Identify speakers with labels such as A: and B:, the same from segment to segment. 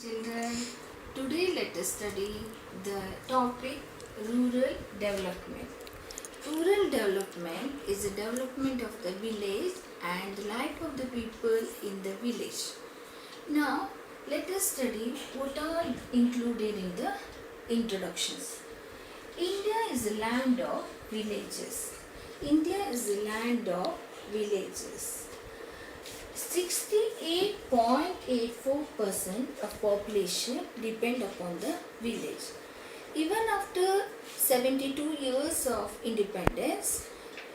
A: Children, today let us study the topic rural development. Rural development is the development of the village and the life of the people in the village. Now, let us study what are included in the introductions. India is a land of villages. India is a land of villages. 68.84% of population depend upon the village. Even after 72 years of independence,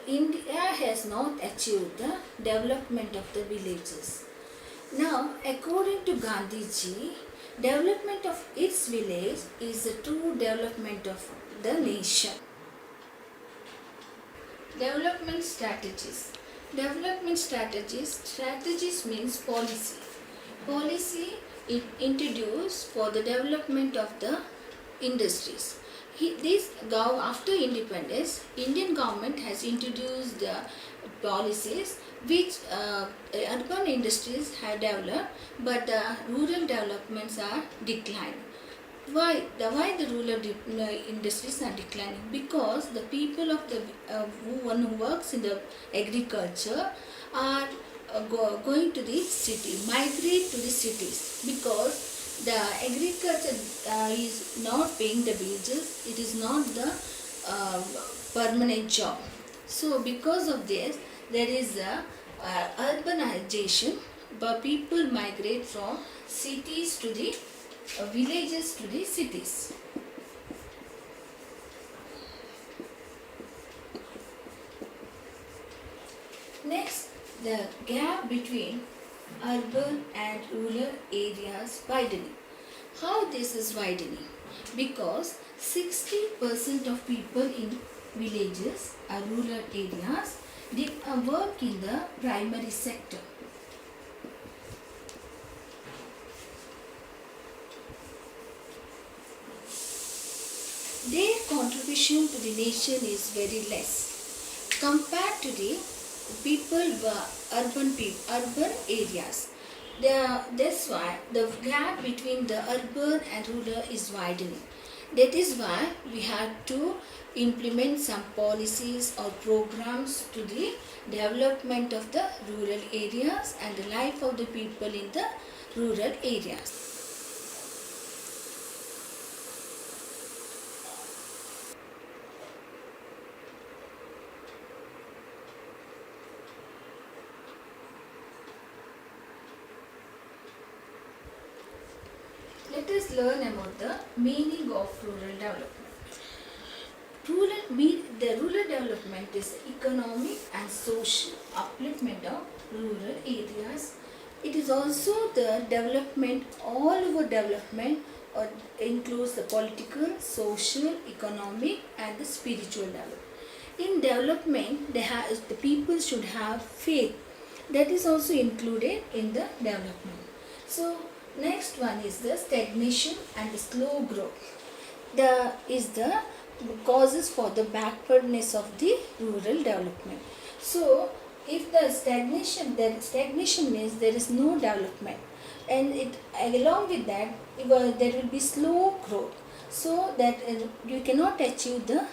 A: India has not achieved the development of the villages. Now, according to Gandhiji, development of its village is the true development of the nation. Development strategies. Development strategies means policy. Policy introduced for the development of the industries. After independence, Indian government has introduced the policies which urban industries have developed, but the rural developments are declining. Why the rural industries are declining? Because the people of the one who works in the agriculture are going to the city, migrate to the cities, because the agriculture is not paying the wages. It is not the permanent job. So because of this, there is a urbanization, but people migrate from cities to the villages to the cities. Next, the gap between urban and rural areas widening. How this is widening? Because 60% of people in villages or rural areas work in the primary sector. Their contribution to the nation is very less compared to the urban areas. That's why the gap between the urban and rural is widening. That is why we have to implement some policies or programs to the development of the rural areas and the life of the people in the rural areas. Let us learn about the meaning of rural development. The rural development is economic and social upliftment of rural areas. It is also the development, all over development includes the political, social, economic and the spiritual development. In development, the people should have faith. That is also included in the development. So, next one is the stagnation and the slow growth. The causes for the backwardness of the rural development. So, if the stagnation means there is no development, and along with that there will be slow growth. So that you cannot achieve the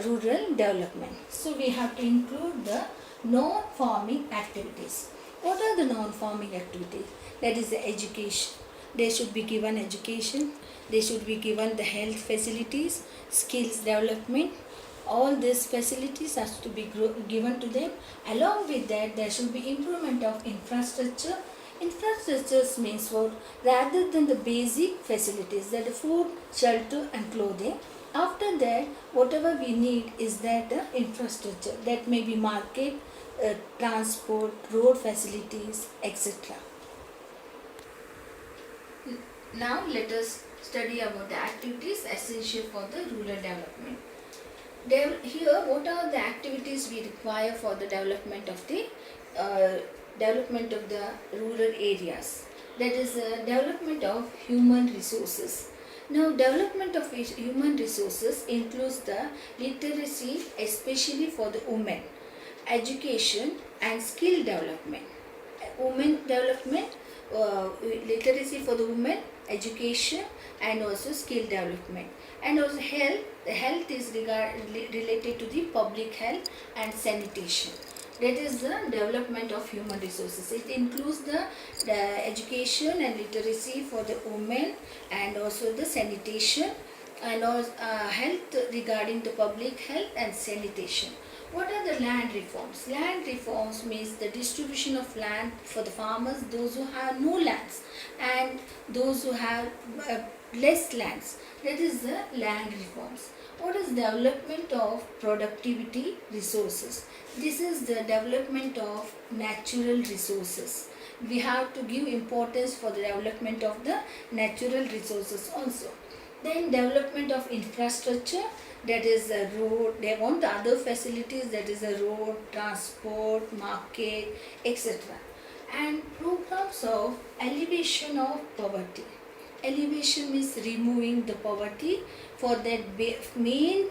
A: rural development. So we have to include the non-farming activities. What are the non-farming activities? That is the education. They should be given education. They should be given the health facilities, skills development. All these facilities has to be given to them. Along with that, there should be improvement of infrastructure. Infrastructure means what? Rather than the basic facilities, that food, shelter and clothing. After that, whatever we need is that the infrastructure. That may be market, transport, road facilities, etc. Now let us study about the activities essential for the rural development. Here, what are the activities we require for the development of the rural areas? That is development of human resources. Now, development of human resources includes the literacy, especially for the women, education and skill development. Women development, literacy for the women, education, and also skill development. And also health. The health is related to the public health and sanitation. That is the development of human resources. It includes the education and literacy for the women, and also the sanitation, and also health regarding the public health and sanitation. What are the land reforms? Land reforms means the distribution of land for the farmers, those who have no lands, and those who have less lands. That is the land reforms. What is development of productivity resources? This is the development of natural resources. We have to give importance for the development of the natural resources also. Then development of infrastructure, that is a road. They want the other facilities, that is a road, transport, market, etc. And programs of elevation of poverty. Elevation means removing the poverty. For that main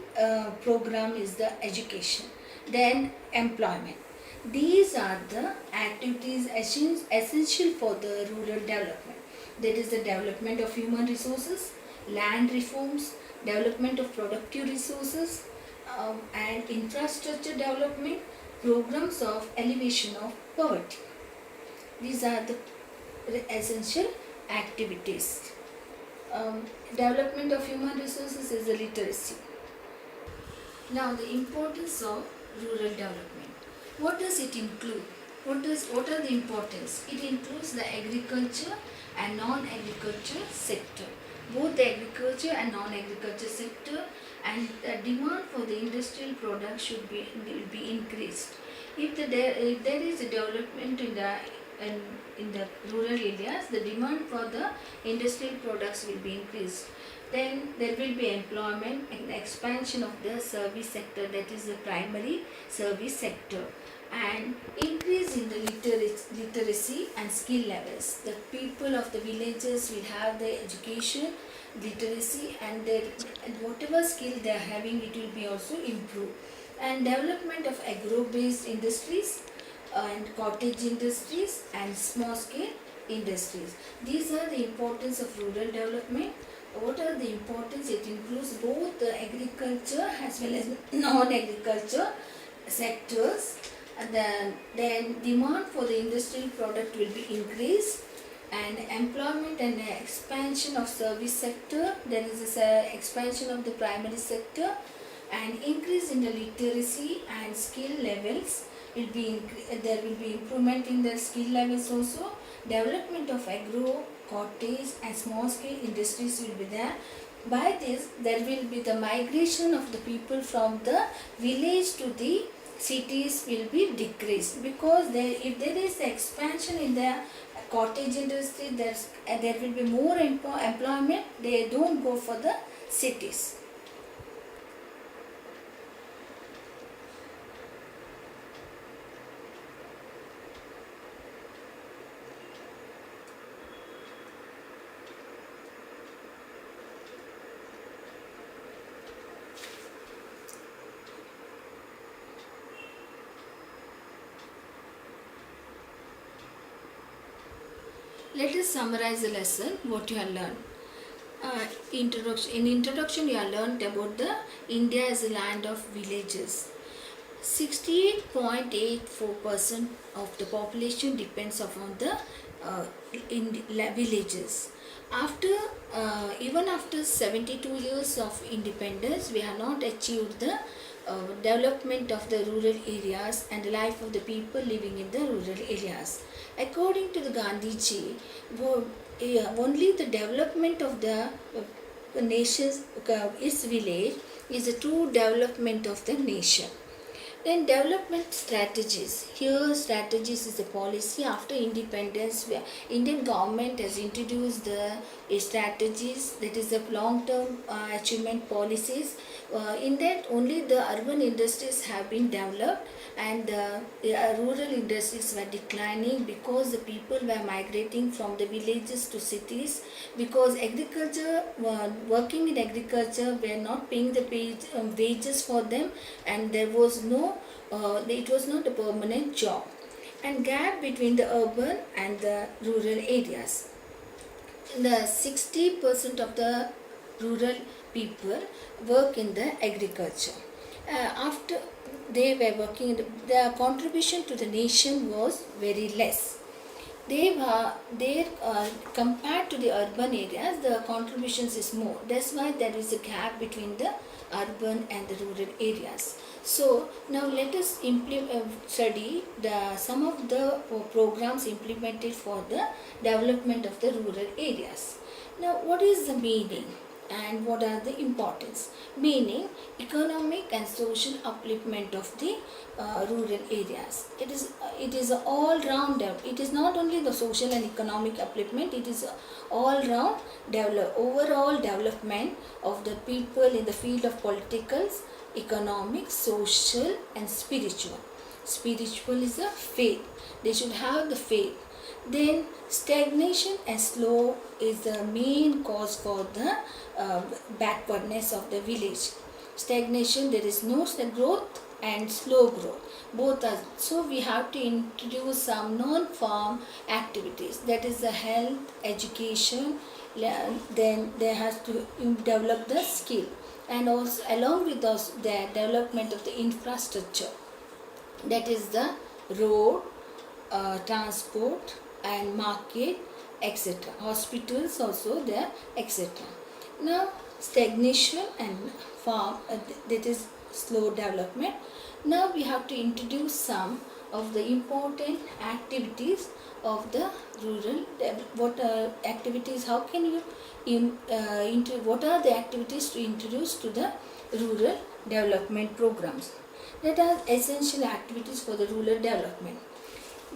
A: program is the education. Then employment. These are the activities essential for the rural development. That is the development of human resources, land reforms, development of productive resources, and infrastructure development, programs of elevation of poverty. These are the essential activities. Development of human resources is the literacy. Now the importance of rural development. What does it include? What are the importance? It includes the agriculture and non-agriculture sector. Both the agriculture and non-agriculture sector, and the demand for the industrial products will be increased. If there is a development in the rural areas, the demand for the industrial products will be increased. Then there will be employment and expansion of the service sector, that is the primary service sector, and increase in the literacy and skill levels. The people of the villages will have the education, literacy, and whatever skill they are having, it will be also improved. And development of agro-based industries, and cottage industries, and small scale industries. These are the importance of rural development. What are the importance? It includes both the agriculture as well as non-agriculture sectors. And then demand for the industrial product will be increased, and employment and expansion of service sector. There is a expansion of the primary sector, and increase in the literacy and skill levels will be there will be improvement in the skill levels also. Development of agro, cottage, and small scale industries will be there. By this, there will be the migration of the people from the village to the cities will be decreased, because if there is expansion in the cottage industry, there will be more employment. They don't go for the cities. Let us summarize the lesson, what you have learned. Introduction. In introduction, you have learned about the India as a land of villages. 68.84% of the population depends upon the villages. Even after 72 years of independence, we have not achieved the development of the rural areas and the life of the people living in the rural areas. According to the Gandhiji, only the development of the nation's its village is the true development of the nation. Then development strategies. Here strategies is a policy. After independence, Indian government has introduced the strategies, that is the long-term achievement policies. In that only the urban industries have been developed, and rural industries were declining because the people were migrating from the villages to cities, because agriculture, working in agriculture were not paying the wages for them, and there was no it was not a permanent job. And gap between the urban and the rural areas. the 60% of the rural people work in the agriculture. After they were working, their contribution to the nation was very less. They were there compared to the urban areas, the contributions is more. That's why there is a gap between the urban and the rural areas. So now let us study some of the programs implemented for the development of the rural areas. Now, what is the meaning and what are the importance? Meaning, economic and social upliftment of the rural areas. It is all round. It is not only the social and economic upliftment. It is all round overall development of the people in the field of politicals, economic, social, and spiritual. Spiritual is a faith. They should have the faith. Then stagnation and slow is the main cause for the backwardness of the village. Stagnation, there is no growth, and slow growth, both are. So we have to introduce some non-farm activities, that is the health, education. Then they has to develop the skill, and also along with those the development of the infrastructure, that is the road, transport and market, etc. Hospitals also there, etc. Now stagnation and farm, that is slow development. Now we have to introduce some of the important activities of the rural. What activities? How can you what are the activities to introduce to the rural development programs? That are essential activities for the rural development.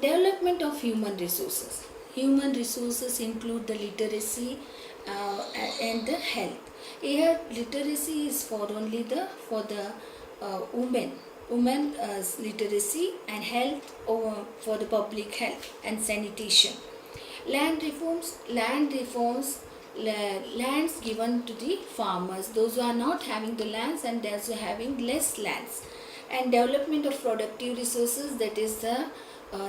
A: Development of human resources. Human resources include the literacy and the health. Here, literacy is for only the women. Women's literacy and health for the public health and sanitation. Land reforms. Lands given to the farmers. Those who are not having the lands and those who are having less lands. And development of productive resources, that is the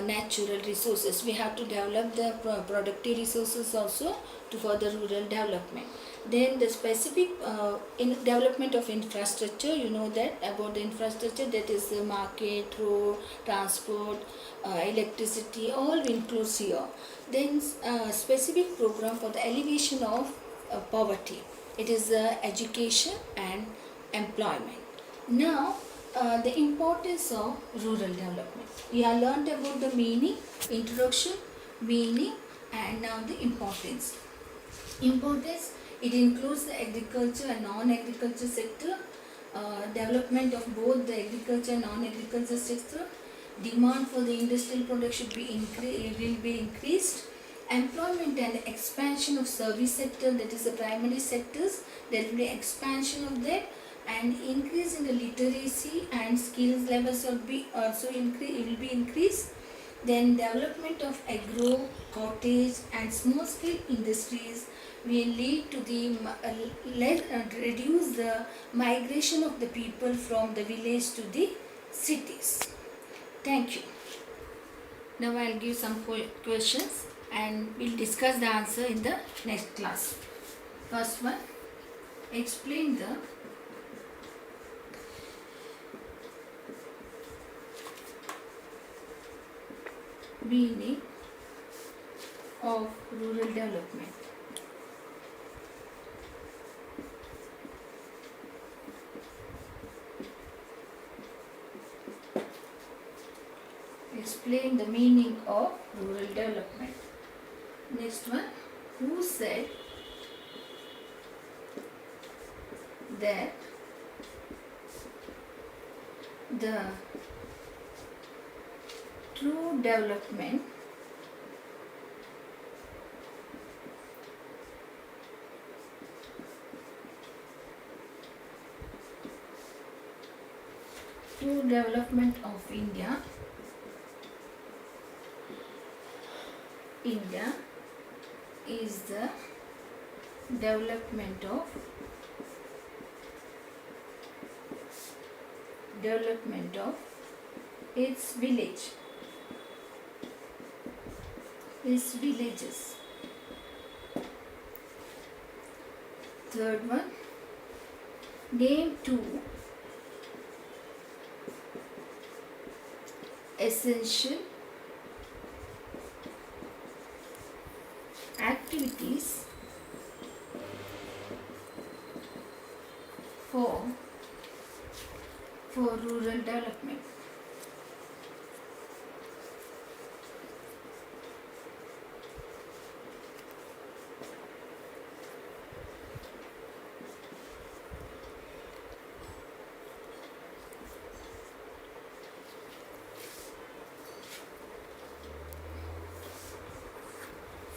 A: natural resources. We have to develop the productive resources also for the rural development. Then the specific in development of infrastructure, you know that about the infrastructure, that is the market, road, transport, electricity, all includes here. Then specific program for the alleviation of poverty. It is education and employment. Now the importance of rural development. We have learned about the meaning, introduction, meaning, and now the importance. Importance, it includes the agriculture and non-agriculture sector, development of both the agriculture and non-agriculture sector. Demand for the industrial product will be increased. Employment and expansion of service sector, that is the primary sectors, there will be expansion of that, and increase in the literacy and skills levels will be also increased. Then development of agro, cottage and small scale industries will lead to the reduce the migration of the people from the village to the cities. Thank you. Now I'll give some questions and we'll discuss the answer in the next class. First one, explain the meaning of rural development. Explain the meaning of rural development. Next one, who said that the true development of India is the development of its villages. Third one, name two essential activities for rural development.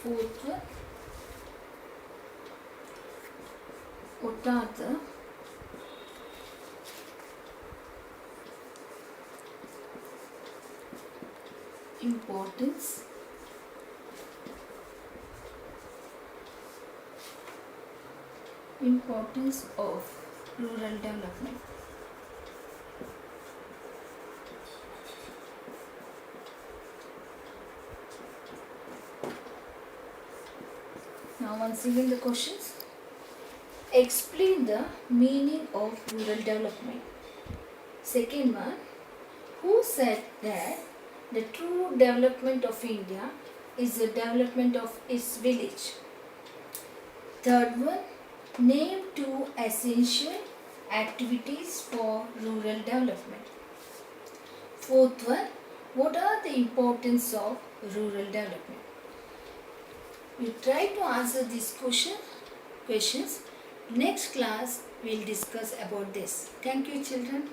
A: Fourth one, what are the importance of rural development? Now once again the questions. Explain the meaning of rural development. Second one, who said that the true development of India is the development of its village? Third one, name two essential activities for rural development. Fourth one, what are the importance of rural development? You try to answer these questions. Next class we will discuss about this. Thank you, children.